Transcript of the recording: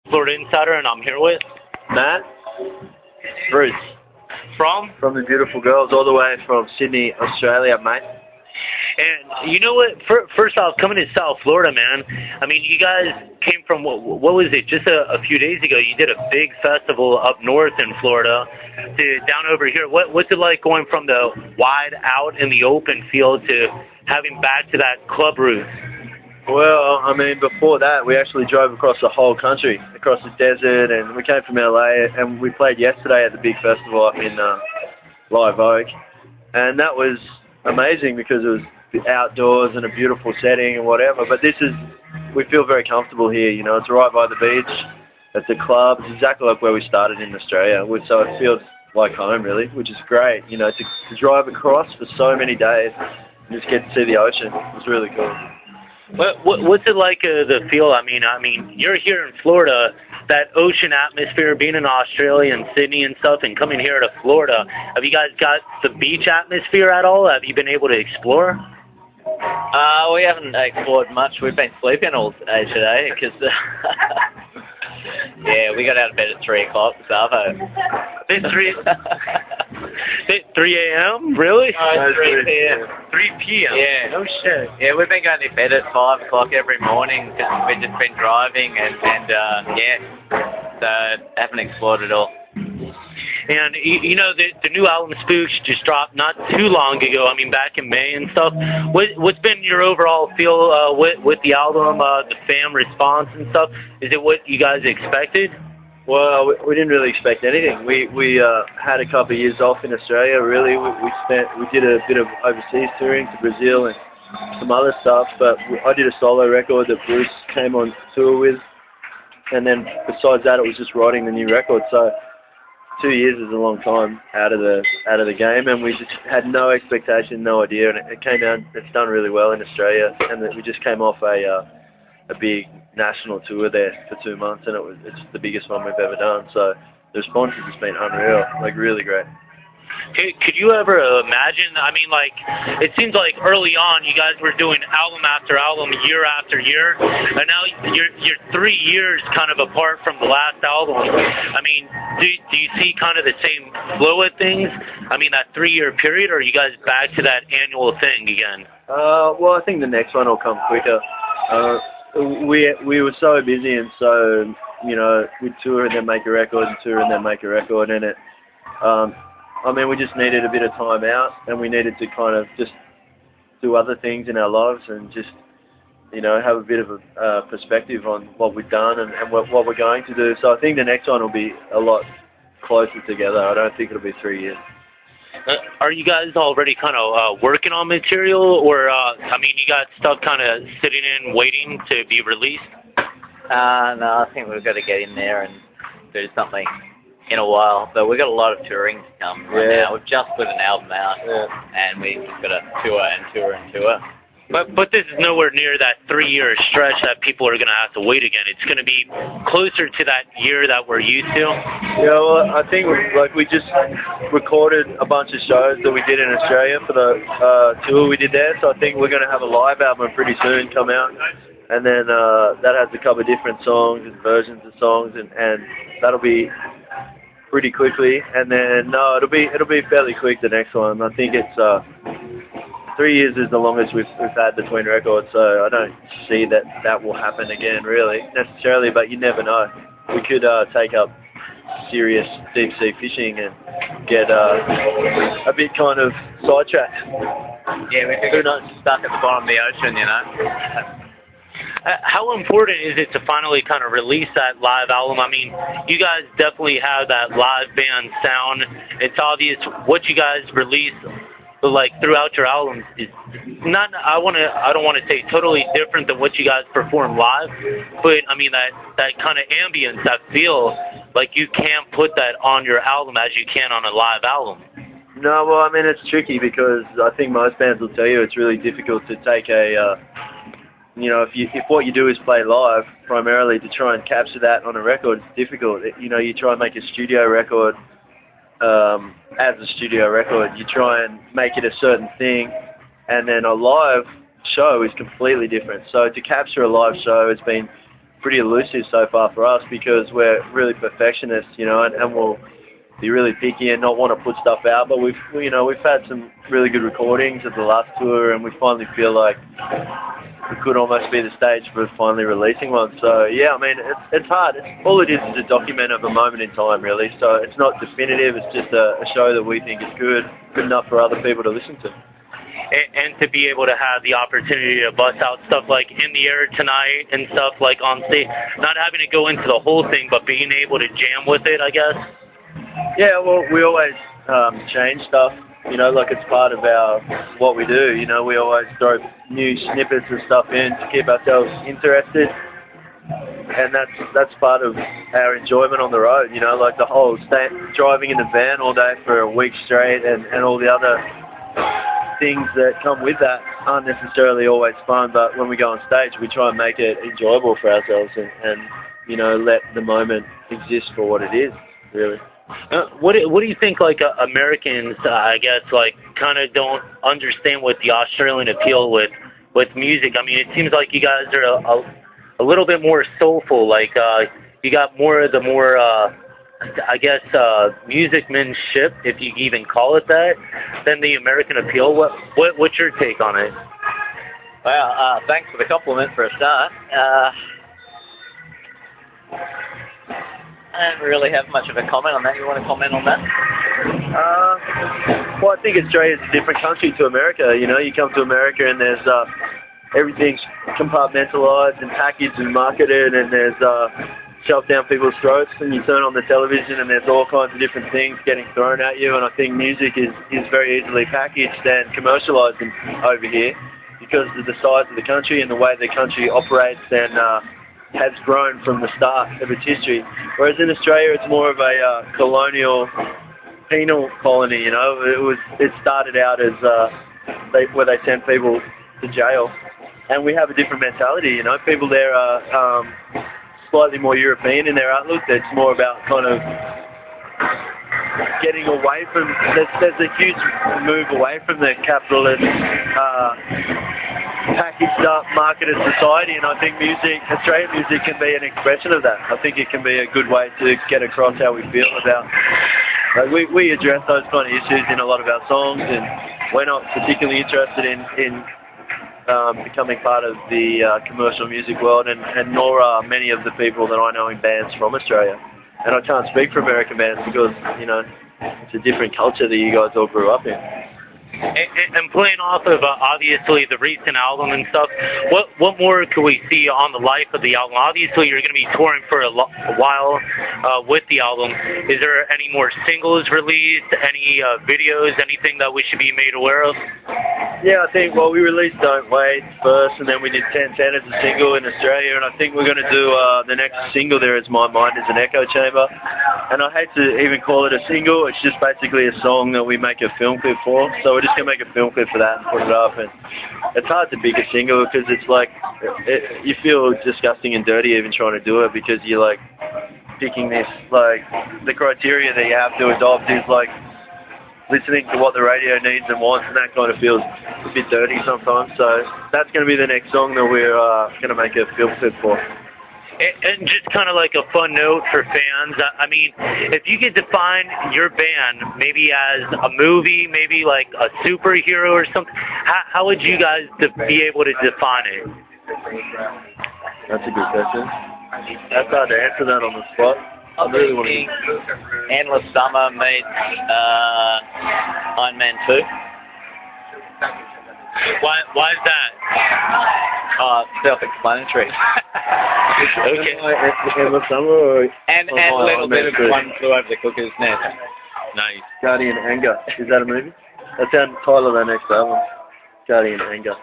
Florida Insider, and I'm here with Matt, Bruce. From the beautiful girls, all the way from Sydney, Australia, mate. And you know what? First off, coming to South Florida, man. I mean, you guys came from what was it? Just a few days ago, you did a big festival up north in Florida to down over here. What's it like going from the wide out in the open field to having back to that club roots? Well, I mean, before that, we actually drove across the whole country, across the desert, and we came from LA, and we played yesterday at the big festival up in Live Oak, and that was amazing because it was outdoors and a beautiful setting and whatever. But we feel very comfortable here. You know, it's right by the beach. It's a club. It's exactly like where we started in Australia. So it feels like home, really, which is great. You know, to drive across for so many days and just get to see the ocean. It was really cool. What's it like, the feel? I mean, you're here in Florida, that ocean atmosphere, being in Australia and Sydney and stuff, and coming here to Florida. Have you guys got the beach atmosphere at all? Have you been able to explore? We haven't explored much. We've been sleeping all day today because, yeah, we got out of bed at 3 o'clock, Savo. 3 a.m.? Really? No, 3 p.m. 3 p.m.? Yeah. No shit. Yeah, we've been going to bed at 5 o'clock every morning because we've just been driving and so haven't explored it all. And, you know, the new album, Spooks, just dropped not too long ago, I mean, back in May and stuff. What's been your overall feel with the album, the fan response and stuff? Is it what you guys expected? Well, we didn't really expect anything. We had a couple of years off in Australia, really. We did a bit of overseas touring to Brazil and some other stuff, but I did a solo record that Bruce came on tour with, and then besides that, it was just writing the new record. So 2 years is a long time out of the game, and we just had no expectation, no idea, and it came out. It's done really well in Australia, and we just came off a big national tour there for 2 months, and it's the biggest one we've ever done. So the response has just been unreal, like really great. Could you ever imagine, I mean, like, it seems like early on you guys were doing album after album, year after year, and now you're 3 years kind of apart from the last album. I mean, do you see kind of the same flow of things? I mean, that 3-year period, or are you guys back to that annual thing again? Well, I think the next one will come quicker. We were so busy, and so, you know, we'd tour and then make a record, and tour and then make a record, and I mean, we just needed a bit of time out, and we needed to kind of just do other things in our lives and just, you know, have a bit of a perspective on what we've done and what we're going to do. So I think the next one will be a lot closer together. I don't think it'll be 3 years. Are you guys already kind of working on material, or, I mean, you got stuff kind of sitting in waiting to be released? No, I think we've got to get in there and do something in a while, but we've got a lot of touring to come right now. We've just put an album out, and we've got to tour and tour and tour. But this is nowhere near that 3-year stretch that people are going to have to wait again. It's going to be closer to that year that we're used to. Yeah, well, I think we just recorded a bunch of shows that we did in Australia for the tour we did there, so I think we're going to have a live album pretty soon come out, and then that has a couple of different songs and versions of songs, and that'll be pretty quickly, and then it'll be fairly quick, the next one. I think it's 3 years is the longest we've had between records, so I don't see that will happen again really necessarily, but you never know. We could take up serious deep sea fishing and get a bit kind of sidetracked. Yeah, we could not stuck at the bottom of the ocean, you know. How important is it to finally kind of release that live album? I mean, you guys definitely have that live band sound. It's obvious what you guys release, like, throughout your albums is not. I don't want to say totally different than what you guys perform live, but I mean that kind of ambience, that feel, like you can't put that on your album as you can on a live album. No, well, I mean, it's tricky because I think most bands will tell you it's really difficult to take you know, if what you do is play live primarily, to try and capture that on a record, it's difficult. You know, you try and make a studio record as a studio record. You try and make it a certain thing, and then a live show is completely different. So to capture a live show has been pretty elusive so far for us because we're really perfectionists, you know, and we'll be really picky and not want to put stuff out. But we've had some really good recordings at the last tour, and we finally feel like it could almost be the stage for finally releasing one. So yeah, I mean, it's hard. All it is a document of a moment in time, really. So it's not definitive. It's just a show that we think is good enough for other people to listen to. And to be able to have the opportunity to bust out stuff like In the Air Tonight and stuff like on stage, not having to go into the whole thing, but being able to jam with it, I guess. Yeah, well, we always change stuff, you know, like it's part of what we do. You know, we always throw new snippets of stuff in to keep ourselves interested, and that's part of our enjoyment on the road. You know, like the whole driving in the van all day for a week straight, and all the other things that come with that aren't necessarily always fun, but when we go on stage, we try and make it enjoyable for ourselves and you know, let the moment exist for what it is, really. What do you think, like, Americans, I guess, like, kind of don't understand with the Australian appeal with music? I mean, it seems like you guys are a little bit more soulful, like, you got more of the I guess, musicmanship, if you even call it that, than the American appeal. What's your take on it? Well, thanks for the compliment for a start. I don't really have much of a comment on that. You want to comment on that? Well, I think Australia is a different country to America. You know, you come to America and there's everything's compartmentalized and packaged and marketed, and there's shoved down people's throats, and you turn on the television and there's all kinds of different things getting thrown at you. And I think music is very easily packaged and commercialized over here because of the size of the country and the way the country operates and has grown from the start of its history. Whereas in Australia, it's more of a colonial penal colony. You know, it started out as where they sent people to jail, and we have a different mentality. You know, people there are slightly more European in their outlook. It's more about kind of getting away from. There's a huge move away from the capitalist, packaged up, marketed society, and I think Australian music can be an expression of that. I think it can be a good way to get across how we feel about. We address those kind of issues in a lot of our songs, and we're not particularly interested in becoming part of the commercial music world, and nor are many of the people that I know in bands from Australia. And I can't speak for American bands because, you know, it's a different culture that you guys all grew up in. And playing off of obviously the recent album and stuff, what more could we see on the life of the album? Obviously, you're going to be touring for a while with the album. Is there any more singles released? Any videos? Anything that we should be made aware of? Yeah, I think, well, we released Don't Wait first, and then we did 1010 as a single in Australia, and I think we're going to do the next single there is My Mind is an Echo Chamber. And I hate to even call it a single, it's just basically a song that we make a film clip for. So we're just going to make a film clip for that and put it up. And it's hard to pick a single because it's like, you feel disgusting and dirty even trying to do it because you're like picking this, like, the criteria that you have to adopt is like listening to what the radio needs and wants, and that kind of feels a bit dirty sometimes. So that's going to be the next song that we're going to make a film clip for. And just kind of like a fun note for fans, I mean, if you could define your band maybe as a movie, maybe like a superhero or something, how would you guys be able to define it? That's a good question. That's hard to answer that on the spot. I really want to. Endless Summer meets Iron Man 2. Why is that? Self-explanatory. Okay. Endless Summer or and a little bit of One Flew Over the Cuckoo's Nest. Nice. Guardian Anger. Is that a movie? That's our title of our next album. Guardian Anger.